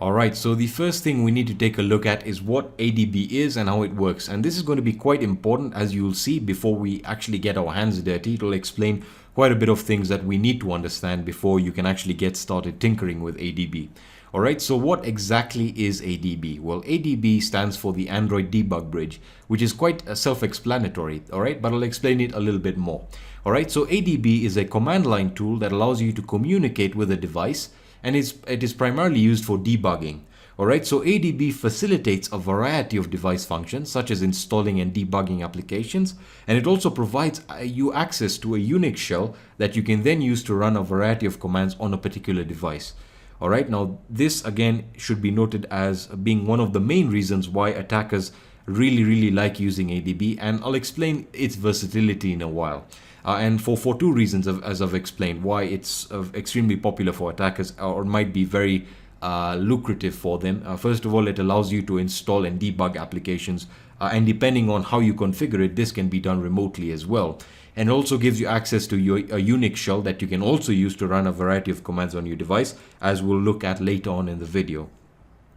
Alright, so the first thing we need to take a look at is what ADB is and how it works. And this is going to be quite important, as you'll see, before we actually get our hands dirty. It will explain quite a bit of things that we need to understand before you can actually get started tinkering with ADB. Alright, so what exactly is ADB? Well, ADB stands for the Android Debug Bridge, which is quite self-explanatory, alright, but I'll explain it a little bit more. Alright, so ADB is a command line tool that allows you to communicate with a device, and it is primarily used for debugging. Alright, so ADB facilitates a variety of device functions such as installing and debugging applications, and it also provides you access to a Unix shell that you can then use to run a variety of commands on a particular device. Alright, now this again should be noted as being one of the main reasons why attackers really like using ADB, and I'll explain its versatility in a while. And for two reasons, as I've explained, why it's extremely popular for attackers or might be very lucrative for them. First of all, it allows you to install and debug applications, and depending on how you configure it, this can be done remotely as well. And also gives you access to a Unix shell that you can also use to run a variety of commands on your device, as we'll look at later on in the video.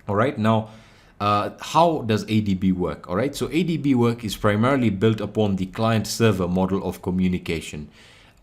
Alright, now how does ADB work? Alright, so ADB work is primarily built upon the client-server model of communication.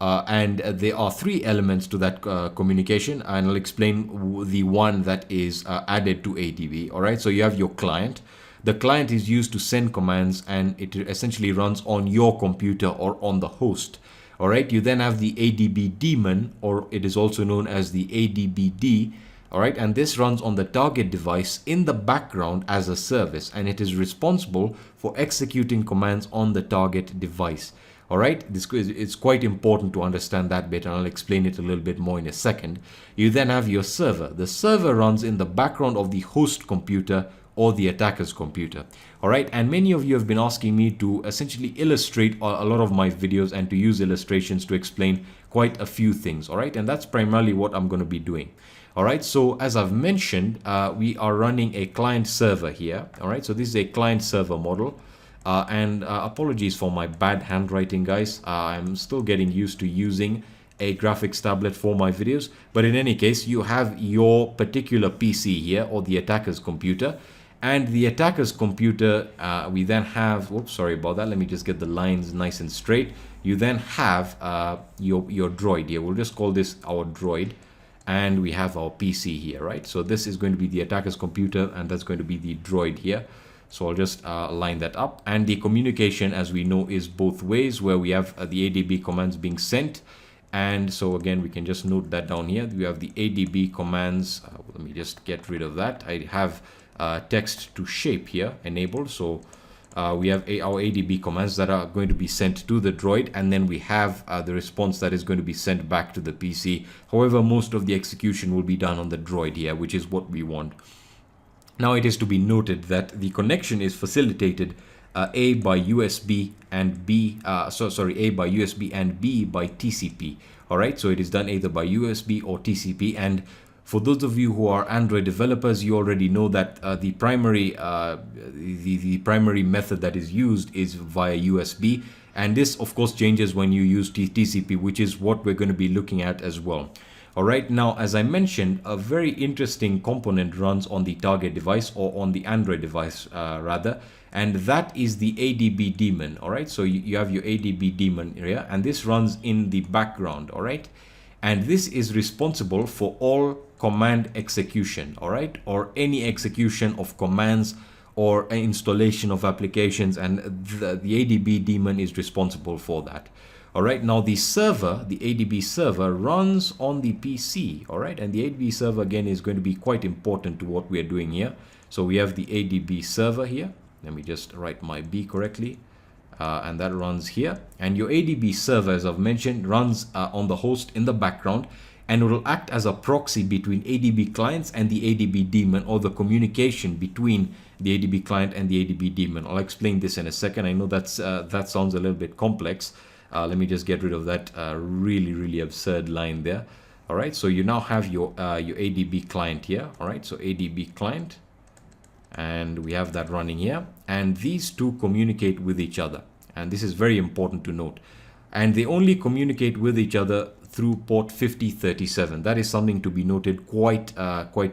And there are three elements to that communication, and I'll explain the one that is added to ADB. Alright, so you have your client. The client is used to send commands, and it essentially runs on your computer or on the host. Alright, you then have the ADB daemon, or it is also known as the ADBD. Alright, and this runs on the target device in the background as a service, and it is responsible for executing commands on the target device. Alright, it's quite important to understand that bit, and I'll explain it a little bit more in a second. You then have your server. The server runs in the background of the host computer or the attacker's computer. Alright, and many of you have been asking me to essentially illustrate a lot of my videos and to use illustrations to explain quite a few things. Alright, and that's primarily what I'm going to be doing. Alright, so as I've mentioned, we are running a client server here. Alright, so this is a client server model. And apologies for my bad handwriting, guys. I'm still getting used to using a graphics tablet for my videos. But in any case, you have your particular PC here, or the attacker's computer. And the attacker's computer, we then have, oops, sorry about that. Let me just get the lines nice and straight. You then have your droid here. We'll just call this our droid. And we have our PC here, right? So this is going to be the attacker's computer, and that's going to be the droid here. So I'll just line that up. And the communication, as we know, is both ways, where we have the ADB commands being sent. And so again, we can just note that down here. We have the ADB commands. Let me just get rid of that. I have text to shape here enabled. So we have our ADB commands that are going to be sent to the droid, and then we have the response that is going to be sent back to the PC. However, most of the execution will be done on the droid here, which is what we want. Now, it is to be noted that the connection is facilitated A by USB and B, A by USB and B by TCP. All right, so it is done either by USB or TCP. And for those of you who are Android developers, you already know that the primary method that is used is via USB, and this of course changes when you use TCP, which is what we're going to be looking at as well. Alright, now as I mentioned, a very interesting component runs on the target device, or on the Android device rather, and that is the ADB daemon. Alright, so you have your ADB daemon here, and this runs in the background. Alright, and this is responsible for all command execution, alright, or any execution of commands or installation of applications, and the ADB daemon is responsible for that. Alright, now the server, the ADB server, runs on the PC, alright, and the ADB server again is going to be quite important to what we are doing here. So we have the ADB server here. Let me just write my B correctly. And that runs here, and your ADB server, as I've mentioned, runs on the host in the background, and it will act as a proxy between ADB clients and the ADB daemon, or the communication between the ADB client and the ADB daemon. I'll explain this in a second. I know that sounds a little bit complex. Let me just get rid of that really absurd line there. All right, so you now have your ADB client here. All right, so ADB client, and we have that running here, and these two communicate with each other, and this is very important to note. And they only communicate with each other through port 5037. That is something to be noted quite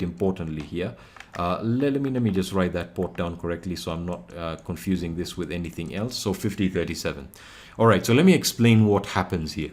importantly here. Let me just write that port down correctly so I'm not confusing this with anything else. So 5037. All right, so let me explain what happens here.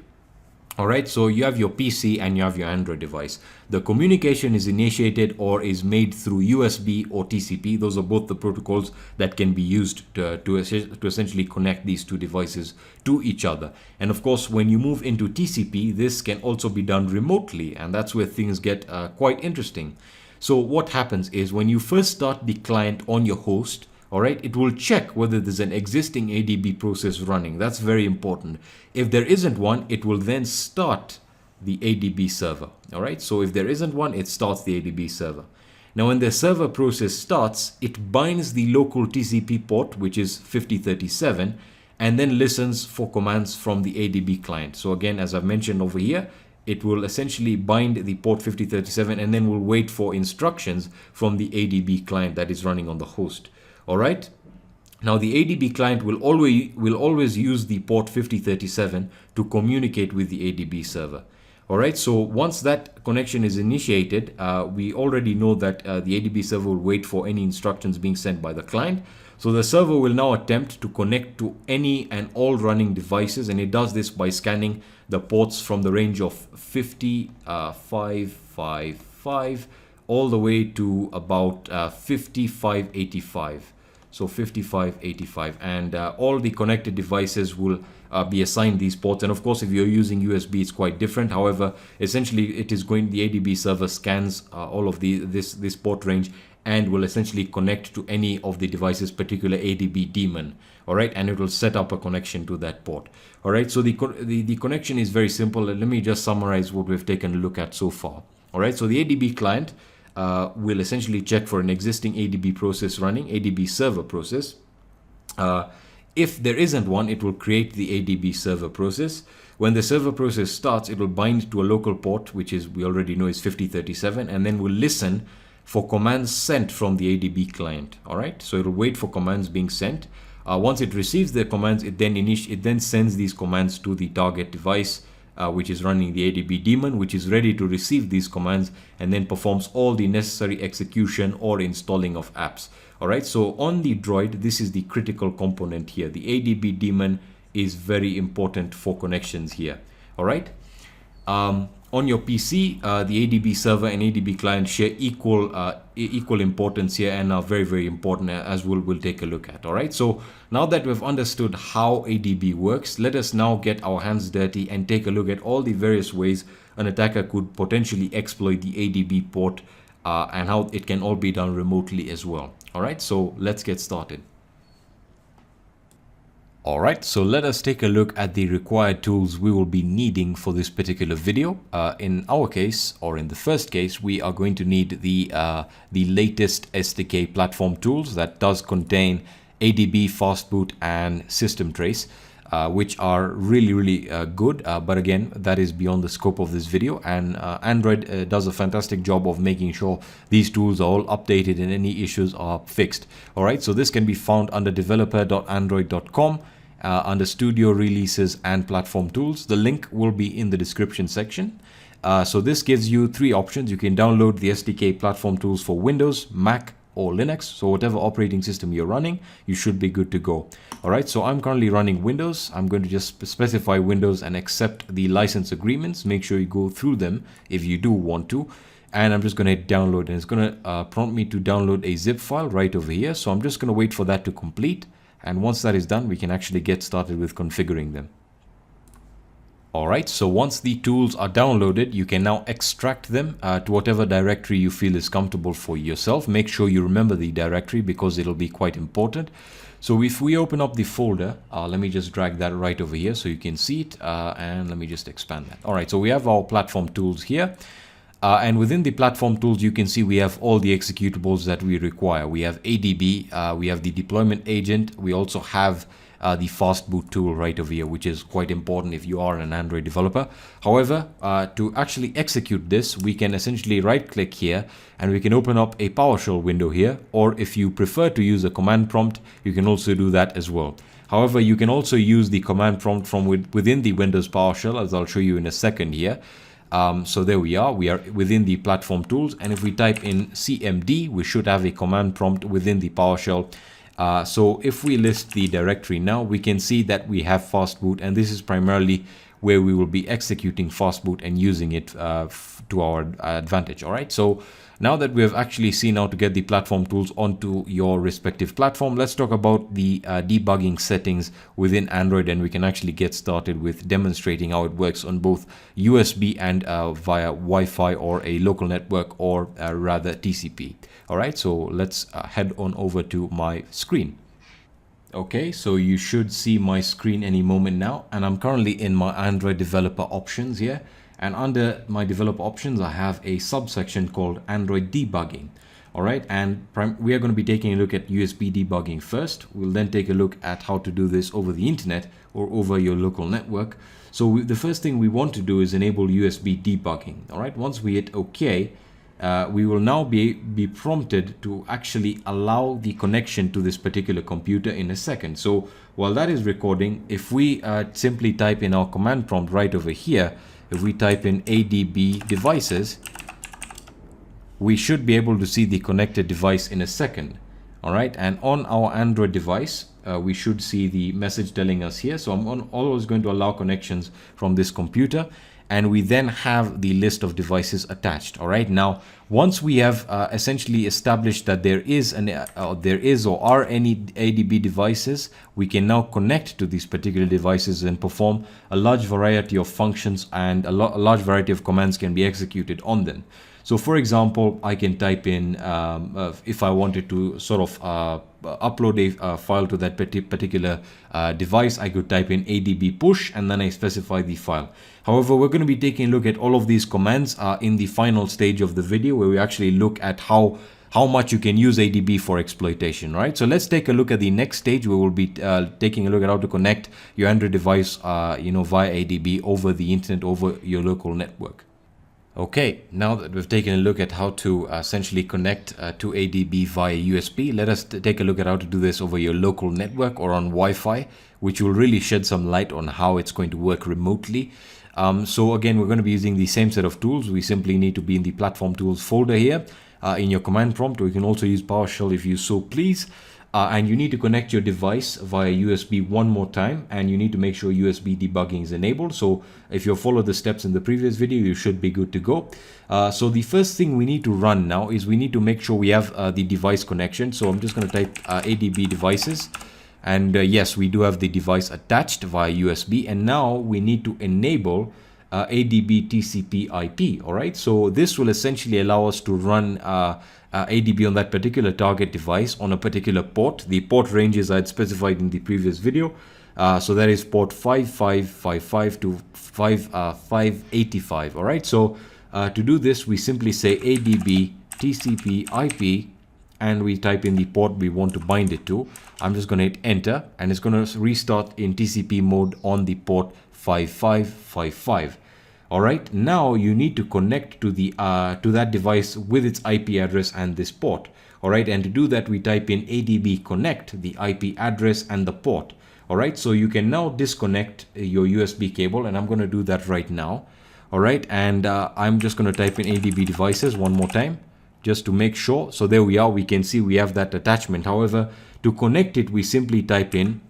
All right, so you have your PC and you have your Android device. The communication is initiated or is made through USB or TCP. Those are both the protocols that can be used to essentially connect these two devices to each other. And of course, when you move into TCP, this can also be done remotely, and that's where things get quite interesting. So what happens is when you first start the client on your host, all right, it will check whether there's an existing ADB process running. That's very important. If there isn't one, it will then start the ADB server. All right, so if there isn't one, it starts the ADB server. Now, when the server process starts, it binds the local TCP port, which is 5037, and then listens for commands from the ADB client. So again, as I've mentioned over here, it will essentially bind the port 5037 and then will wait for instructions from the ADB client that is running on the host. All right. Now the ADB client will always use the port 5037 to communicate with the ADB server. All right. So once that connection is initiated, we already know that the ADB server will wait for any instructions being sent by the client. So the server will now attempt to connect to any and all running devices, and it does this by scanning the ports from the range of 5555 all the way to about 5585. So 5585, and all the connected devices will be assigned these ports. And of course, if you're using USB, it's quite different. However, essentially, it is going, the ADB server scans all of this port range and will essentially connect to any of the device's particular ADB daemon. All right, and it will set up a connection to that port. All right, so the connection is very simple. Let me just summarize what we've taken a look at so far. All right, so the ADB client will essentially check for an existing ADB process running, ADB server process. If there isn't one, it will create the ADB server process. When the server process starts, it will bind to a local port, which is, we already know, is 5037, and then will listen for commands sent from the ADB client. All right, so it will wait for commands being sent. Once it receives the commands, it then sends these commands to the target device, which is running the ADB daemon, which is ready to receive these commands and then performs all the necessary execution or installing of apps. All right, so on the Droid, this is the critical component here. The ADB daemon is very important for connections here. All right. On your PC, the ADB server and ADB client share equal importance here and are very, very important, as we'll take a look at. All right, so now that we've understood how ADB works, let us now get our hands dirty and take a look at all the various ways an attacker could potentially exploit the ADB port and how it can all be done remotely as well. All right, so let's get started. All right, so let us take a look at the required tools we will be needing for this particular video. In our case, or in the first case, we are going to need the latest SDK platform tools that does contain ADB, Fastboot, and System Trace, which are really good. But again, that is beyond the scope of this video, and Android does a fantastic job of making sure these tools are all updated and any issues are fixed. All right, so this can be found under developer.android.com. Under Studio Releases and Platform Tools. The link will be in the description section. So this gives you three options. You can download the SDK platform tools for Windows, Mac, or Linux. So whatever operating system you're running, you should be good to go. All right, so I'm currently running Windows. I'm going to just specify Windows and accept the license agreements. Make sure you go through them if you do want to. And I'm just going to hit download, and it's going to prompt me to download a zip file right over here. So I'm just going to wait for that to complete. And once that is done, we can actually get started with configuring them. All right, so once the tools are downloaded, you can now extract them to whatever directory you feel is comfortable for yourself. Make sure you remember the directory because it'll be quite important. So if we open up the folder, let me just drag that right over here so you can see it. And let me just expand that. All right, so we have our platform tools here. And within the platform tools, you can see we have all the executables that we require. We have ADB, we have the deployment agent. We also have the Fastboot tool right over here, which is quite important if you are an Android developer. However, to actually execute this, we can essentially right click here and we can open up a PowerShell window here. Or if you prefer to use a command prompt, you can also do that as well. However, you can also use the command prompt from within the Windows PowerShell, as I'll show you in a second here. So there we are within the platform tools, and if we type in cmd, we should have a command prompt within the PowerShell. So if we list the directory now, we can see that we have fastboot, and this is primarily where we will be executing fastboot and using it to our advantage. All right, so now that we have actually seen how to get the platform tools onto your respective platform, let's talk about the debugging settings within Android, and we can actually get started with demonstrating how it works on both USB and via Wi-Fi or a local network, or rather TCP. All right, so let's head on over to my screen. Okay, so you should see my screen any moment now, and I'm currently in my Android developer options here. And under my developer options, I have a subsection called Android debugging. All right, and we are going to be taking a look at USB debugging first. We'll then take a look at how to do this over the internet or over your local network. So the first thing we want to do is enable USB debugging. All right, once we hit OK, we will now be prompted to actually allow the connection to this particular computer in a second. So while that is recording, if we simply type in our command prompt right over here, if we type in ADB devices, we should be able to see the connected device in a second. All right, and on our Android device, we should see the message telling us here. So I'm always going to allow connections from this computer, and we then have the list of devices attached. All right, now once we have essentially established that there is or are any ADB devices, we can now connect to these particular devices and perform a large variety of functions, and a large variety of commands can be executed on them. So for example, I can type in, if I wanted to sort of upload a file to that particular device, I could type in ADB push, and then I specify the file. However, we're going to be taking a look at all of these commands in the final stage of the video, where we actually look at how much you can use ADB for exploitation, right? So let's take a look at the next stage, where we'll be taking a look at how to connect your Android device, via ADB over the internet, over your local network. Okay, now that we've taken a look at how to essentially connect to ADB via USB, let us take a look at how to do this over your local network or on Wi-Fi, which will really shed some light on how it's going to work remotely. So again, we're going to be using the same set of tools. We simply need to be in the platform tools folder here in your command prompt, or you can also use PowerShell if you so please. And you need to connect your device via USB one more time, and you need to make sure USB debugging is enabled. So if you follow the steps in the previous video, you should be good to go. So the first thing we need to run now is we need to make sure we have the device connection. So I'm just going to type ADB devices, and yes, we do have the device attached via USB, and now we need to enable ADB TCP IP. All right, so this will essentially allow us to run ADB on that particular target device on a particular port. The port ranges I had specified in the previous video. So that is port 5555 to 585. All right, so to do this, we simply say ADB TCP IP, and we type in the port we want to bind it to. I'm just going to hit enter, and it's going to restart in TCP mode on the port 5555. All right, now you need to connect to the to that device with its IP address and this port. All right, and to do that, we type in ADB connect, the IP address and the port. All right, so you can now disconnect your USB cable, and I'm going to do that right now. All right, and I'm just going to type in ADB devices one more time, just to make sure. So there we are, we can see we have that attachment. However, to connect it, we simply type in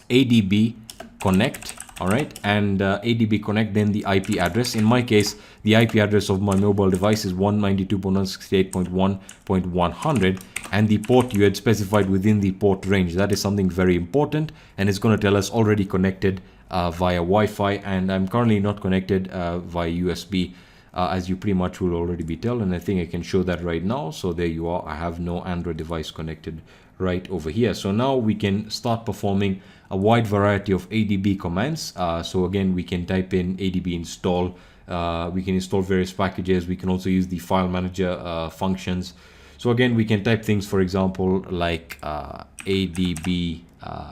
ADB connect. All right, and ADB connect, then the IP address. In my case, the IP address of my mobile device is 192.168.1.100, and the port you had specified within the port range. That is something very important, and it's going to tell us already connected via Wi-Fi, and I'm currently not connected via USB, as you pretty much will already be told, and I think I can show that right now. So there you are, I have no Android device connected right over here. So now we can start performing a wide variety of ADB commands. So again, we can type in ADB install, we can install various packages, we can also use the file manager functions. So again, we can type things, for example, like ADB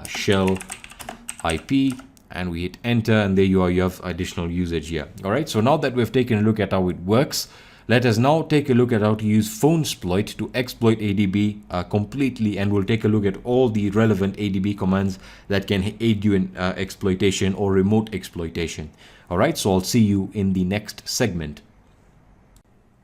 shell IP, and we hit enter, and there you are, you have additional usage here. All right, so now that we've taken a look at how it works, let us now take a look at how to use PhoneSploit to exploit ADB completely, and we'll take a look at all the relevant ADB commands that can aid you in exploitation or remote exploitation. Alright, so I'll see you in the next segment.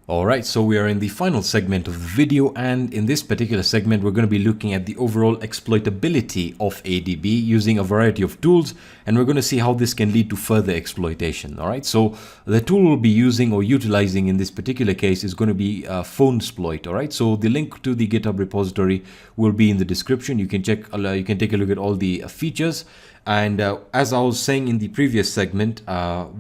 Alright, so we are in the final segment of the video, and in this particular segment we're going to be looking at the overall exploitability of ADB using a variety of tools, and we're going to see how this can lead to further exploitation. Alright, so the tool we'll be using or utilizing in this particular case is going to be PhoneSploit. Alright, so the link to the GitHub repository will be in the description. You can take a look at all the features. And as I was saying in the previous segment,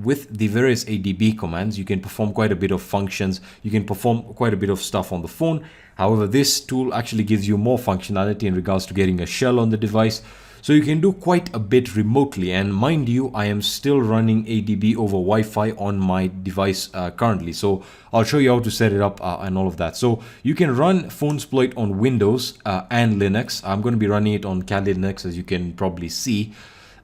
with the various ADB commands, you can perform quite a bit of functions. You can perform quite a bit of stuff on the phone. However, this tool actually gives you more functionality in regards to getting a shell on the device. So you can do quite a bit remotely. And mind you, I am still running ADB over Wi-Fi on my device currently. So I'll show you how to set it up and all of that. So you can run PhoneSploit on Windows and Linux. I'm going to be running it on Kali Linux, as you can probably see.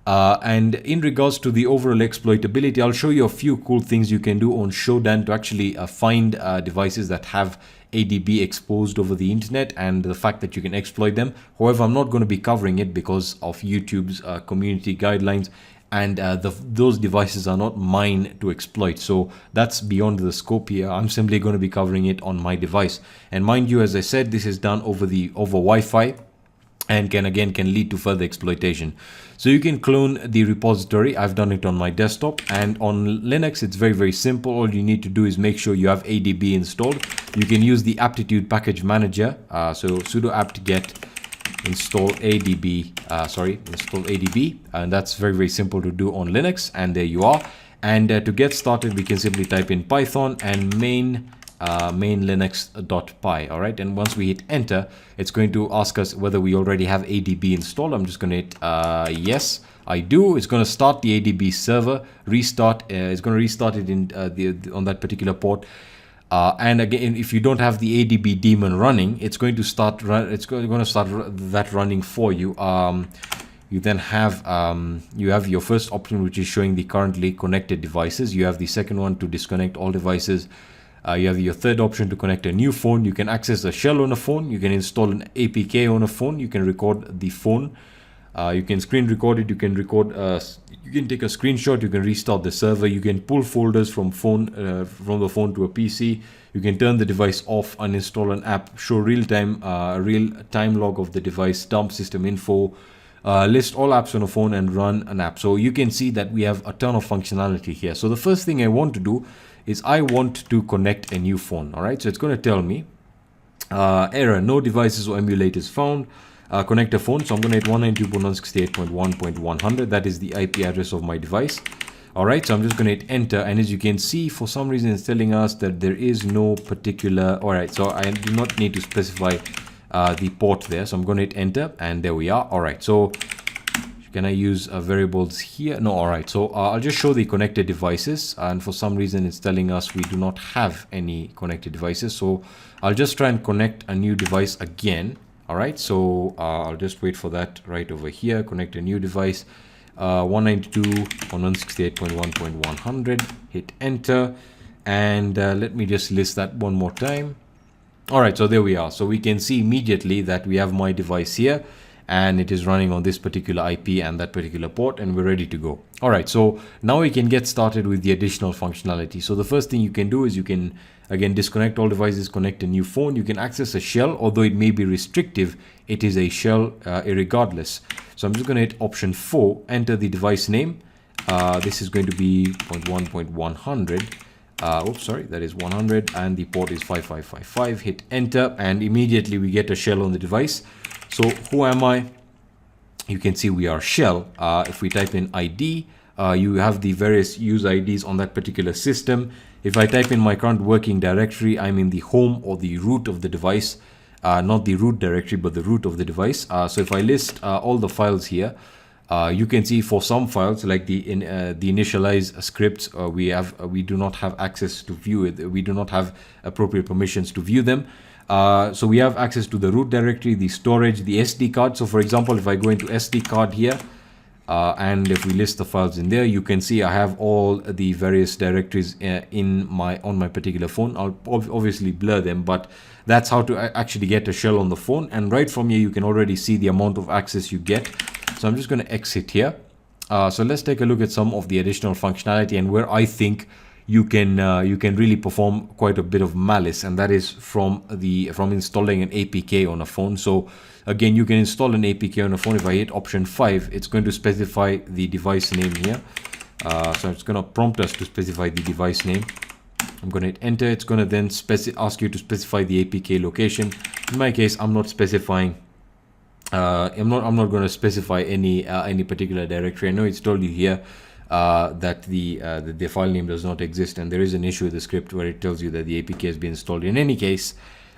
And in regards to the overall exploitability, I'll show you a few cool things you can do on Shodan to actually find devices that have ADB exposed over the internet, and the fact that you can exploit them. However, I'm not going to be covering it because of YouTube's community guidelines, and those devices are not mine to exploit. So that's beyond the scope here. I'm simply going to be covering it on my device. And mind you, as I said, this is done over Wi-Fi, and can lead to further exploitation. So you can clone the repository. I've done it on my desktop, and on Linux it's very simple. All you need to do is make sure you have ADB installed. You can use the aptitude package manager, so sudo apt-get install ADB, and that's very simple to do on Linux, and there you are. And to get started, we can simply type in Python and main linux.py. all right, and once we hit enter, it's going to ask us whether we already have ADB installed. I'm just going to hit yes, I do. It's going to start the ADB server, restart. It's going to restart it in on that particular port. And again, if you don't have the ADB daemon running, it's going to start that running for you. You then have your first option, which is showing the currently connected devices. You have the second one to disconnect all devices. You have your third option to connect a new phone. You can access a shell on a phone. You can install an APK on a phone. You can record the phone. You can screen record it. You can record. You can take a screenshot. You can restart the server. You can pull folders from the phone to a PC. You can turn the device off, uninstall an app, show real time log of the device, dump system info, list all apps on a phone, and run an app. So you can see that we have a ton of functionality here. So the first thing I want to do is I want to connect a new phone. All right, so it's going to tell me error, no devices or emulators found. Connect a phone. So I'm going to hit 192.168.1.100. that is the IP address of my device. All right, so I'm just going to hit enter, and as you can see, for some reason it's telling us that there is no particular. All right, so I do not need to specify the port there, so I'm going to hit enter, and there we are. All right, so can I use variables here? No. All right, so I'll just show the connected devices, and for some reason it's telling us we do not have any connected devices. So I'll just try and connect a new device again. All right, so I'll just wait for that right over here. Connect a new device, 192.168.1.100. hit enter, and let me just list that one more time. All right, so there we are. So we can see immediately that we have my device here, and it is running on this particular IP and that particular port, and we're ready to go. All right, so now we can get started with the additional functionality. So the first thing you can do is you can again disconnect all devices, connect a new phone. You can access a shell, although it may be restrictive, it is a shell irregardless. So I'm just going to hit option 4, enter the device name. This is going to be 0.1.100. Oops, sorry, that is 100, and the port is 5555. Hit enter, and immediately we get a shell on the device. So who am I? You can see we are shell. If we type in ID, you have the various user IDs on that particular system. If I type in my current working directory, I'm in the home or the root of the device, not the root directory, but the root of the device. So if I list all the files here, you can see for some files like the initialize scripts, we do not have access to view it. We do not have appropriate permissions to view them. So we have access to the root directory, the storage, the SD card. So for example, if I go into SD card here, And if we list the files in there, you can see I have all the various directories on my particular phone. I'll obviously blur them, but that's how to actually get a shell on the phone. And right from here, you can already see the amount of access you get. So I'm just going to exit here. So let's take a look at some of the additional functionality and where I think you can really perform quite a bit of malice, and that is from installing an APK on a phone. So again, you can install an APK on a phone. If I hit option 5, it's going to specify the device name here. So it's going to prompt us to specify the device name. I'm going to hit enter. It's going to then ask you to specify the APK location. In my case, I'm not specifying. I'm not going to specify any particular directory. I know it's told you here that the file name does not exist, and there is an issue with the script where it tells you that the APK has been installed. In any case,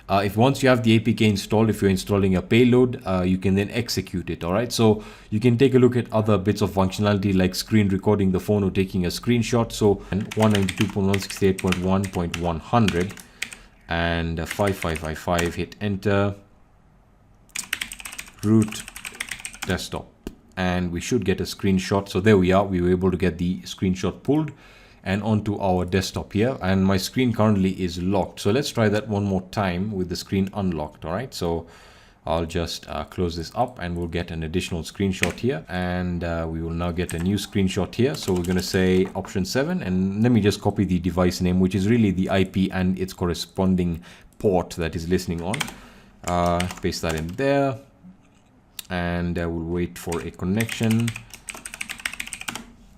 if once you have the APK installed, if you're installing a payload, you can then execute it. All right, so you can take a look at other bits of functionality like screen recording the phone or taking a screenshot. So 192.168.1.100 and 5555, hit enter, root desktop, and we should get a screenshot. So there we are. We were able to get the screenshot pulled and onto our desktop here, and my screen currently is locked. So let's try that one more time with the screen unlocked. All right, so I'll just close this up and we'll get an additional screenshot here, and we will now get a new screenshot here. So we're going to say option 7, and let me just copy the device name, which is really the IP and its corresponding port that is listening on. Paste that in there, and we'll wait for a connection.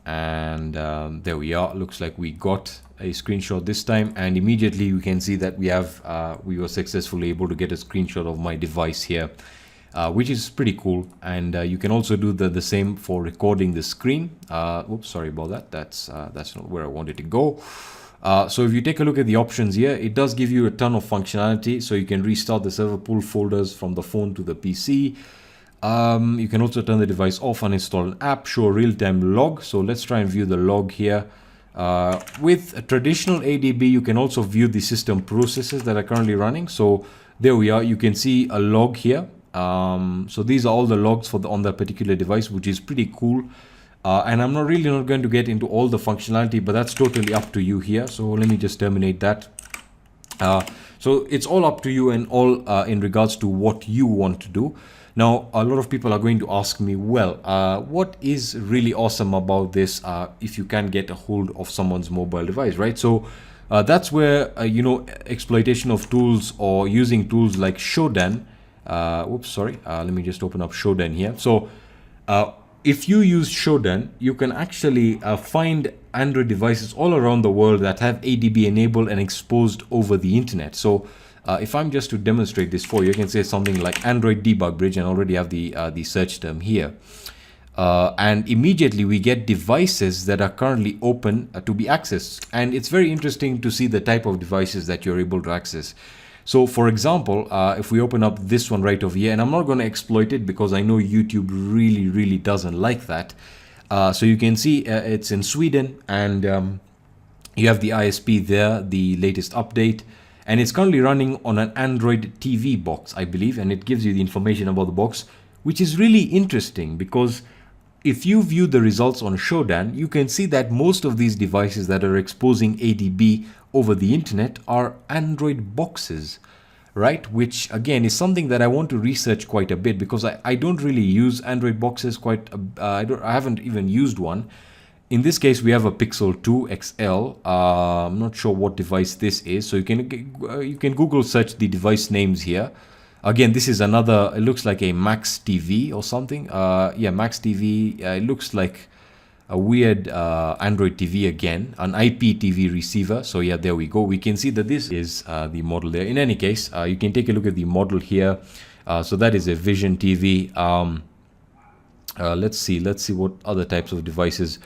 And there we are. Looks like we got a screenshot this time, and immediately you can see that we were successfully able to get a screenshot of my device here, which is pretty cool. And you can also do the same for recording the screen. Oops, sorry about that. That's not where I wanted to go. So if you take a look at the options here, it does give you a ton of functionality. So you can restart the server, pull folders from the phone to the PC. You can also turn the device off, uninstall an app, show a real-time log. So let's try and view the log here. With a traditional ADB, you can also view the system processes that are currently running. So there we are. You can see a log here. So these are all the logs on that particular device, which is pretty cool. And I'm not going to get into all the functionality, but that's totally up to you here. So let me just terminate that. So it's all up to you and all in regards to what you want to do. Now, a lot of people are going to ask me, well, what is really awesome about this if you can get a hold of someone's mobile device, right? So that's where, exploitation of tools or using tools like Shodan. Let me just open up Shodan here. So if you use Shodan, you can actually find Android devices all around the world that have ADB enabled and exposed over the internet. So if I'm just to demonstrate this for you, you can say something like Android debug bridge, and already have the search term here. And immediately we get devices that are currently open to be accessed. And it's very interesting to see the type of devices that you're able to access. So for example, if we open up this one right over here, and I'm not going to exploit it because I know YouTube really doesn't like that. So you can see it's in Sweden, and you have the ISP there, the latest update. And it's currently running on an Android TV box, I believe, and it gives you the information about the box, which is really interesting because if you view the results on Shodan, you can see that most of these devices that are exposing ADB over the internet are Android boxes, right? Which again is something that I want to research quite a bit because I don't really use Android boxes I haven't even used one. In this case, we have a Pixel 2 XL. I'm not sure what device this is. So you can Google search the device names here. Again, this is another, it looks like a Max TV or something. Yeah, Max TV. It looks like a weird Android TV again, an IPTV receiver. So yeah, there we go. We can see that this is the model there. In any case, you can take a look at the model here. So that is a Vision TV. Let's see what other types of devices.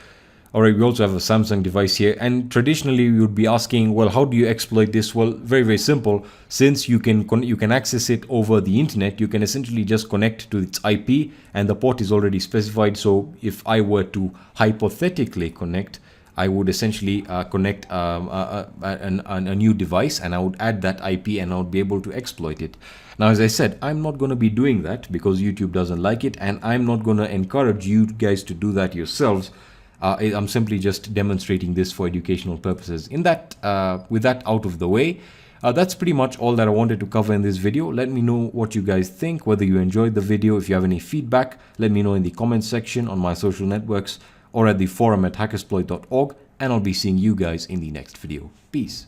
All right, we also have a Samsung device here, and traditionally we would be asking, well, how do you exploit this? Well, very simple. Since you can access it over the internet, you can essentially just connect to its IP, and the port is already specified. So if I were to hypothetically connect, I would essentially connect a new device, and I would add that IP, and I would be able to exploit it. Now, as I said, I'm not going to be doing that because YouTube doesn't like it, and I'm not going to encourage you guys to do that yourselves. I'm simply just demonstrating this for educational purposes. With that out of the way, that's pretty much all that I wanted to cover in this video. Let me know what you guys think, whether you enjoyed the video. If you have any feedback, let me know in the comments section on my social networks or at the forum at hackersploit.org, and I'll be seeing you guys in the next video. Peace.